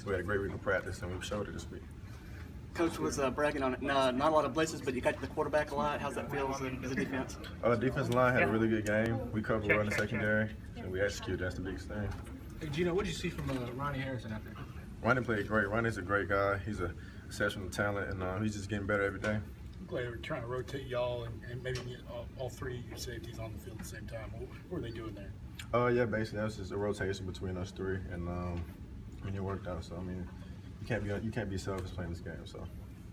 we had a great week of practice, and we showed it this week. Coach was bragging on it. Not a lot of blitzes, but you got to the quarterback a lot. How's that feel as a defense? Defensive line had a really good game. We covered well in the secondary, and we executed. That's the biggest thing. Hey, Gino, what did you see from Ronnie Harrison out there? Ronnie played great. Ronnie's a great guy. He's an exceptional talent, and he's just getting better every day. I'm glad we're trying to rotate y'all and maybe get all three of your safeties on the field at the same time. What were they doing there? Yeah, basically that was just a rotation between us three, and it worked out. So I mean, you can't be selfish playing this game. So.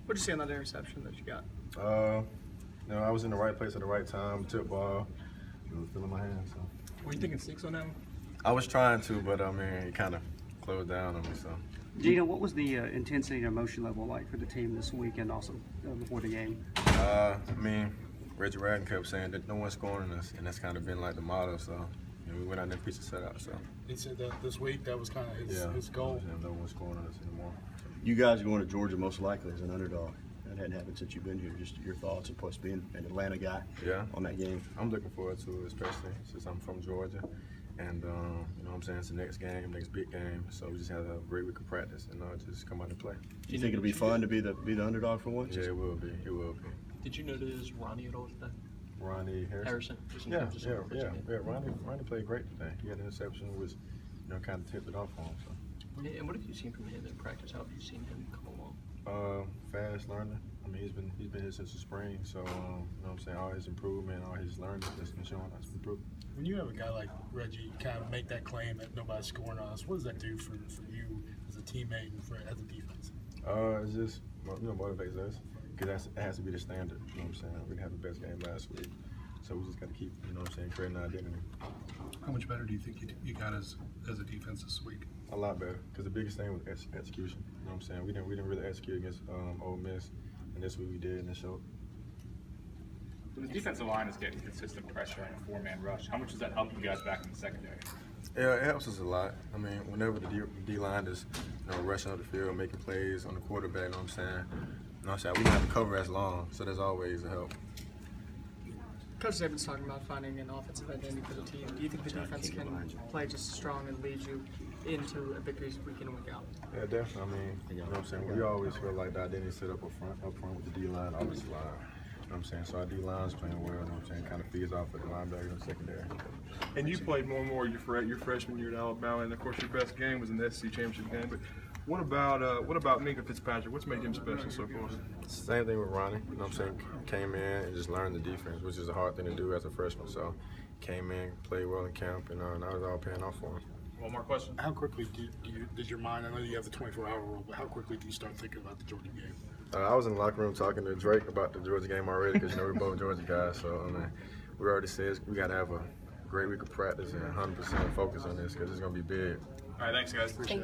What did you see on that interception that you got? I was in the right place at the right time. Tip ball, it was feeling my hand. So. Were you thinking 6 on that one? I was trying to, but it kind of closed down on me. So. Gino, what was the intensity and emotion level like for the team this week and also before the game? Reggie Radden kept saying that no one's scoring us, and that's kind of been like the motto. So, we went out there and pitched a set out. So. He said that this week that was kind of his goal. Yeah, no one's scoring on us anymore. You guys are going to Georgia most likely as an underdog. That hadn't happened since you've been here. Just your thoughts, and plus being an Atlanta guy on that game. I'm looking forward to it, especially since I'm from Georgia. And, you know what I'm saying, it's the next game, next big game. So we just have a great week of practice and just come out and play. Do you think it'll be fun to be the underdog for once? Yeah, it will be. It will be. Did you notice Ronnie at all today? Ronnie Harrison? Yeah. Ronnie played great today. He had an interception, which, kind of tipped it off for him. So. And what have you seen from him in practice? How have you seen him come along? Fast learner. He's been here since the spring, so you know what I'm saying, all his improvement, all his learning has been showing us improvement. When you have a guy like Reggie kind of make that claim that nobody's scoring on us, what does that do for you as a teammate and as a defense? It just motivates us because it has to be the standard. You know what I'm saying? We didn't have the best game last week, so we just got to keep creating our identity. How much better do you think you got as a defense this week? A lot better, because the biggest thing was execution. You know what I'm saying? We didn't really execute against Ole Miss, and this week we did, and it showed. The defensive line is getting consistent pressure on a 4-man rush. How much does that help you guys back in the secondary? Yeah, it helps us a lot. Whenever the D-line is rushing up the field, making plays on the quarterback, you know what I'm saying? We don't have to cover as long, so there's always a help. Coach Saban's talking about finding an offensive identity for the team. Do you think the defense can play just as strong and lead you into a victories week in and week out? Yeah, definitely. You know what I'm saying? We always feel like the identity set up front with the D-line, offensive line. You know what I'm saying? So our D-line's playing well, you know what I'm saying? Kind of feeds off of the linebacker and secondary. And you played more and more your freshman year at Alabama, and of course your best game was in the SEC championship game. But what about Minka Fitzpatrick? What's made him special so far? Same thing with Ronnie. You know what I'm saying? Came in and just learned the defense, which is a hard thing to do as a freshman. So came in, played well in camp, and now it's all paying off for him. One more question. How quickly did your mind, I know you have the 24-hour rule, but how quickly do you start thinking about the Georgia game? I was in the locker room talking to Drake about the Georgia game already because, we're both Georgia guys. So, we already said we got to have a great week of practice and 100% focus on this because it's going to be big. All right, thanks, guys. Appreciate it.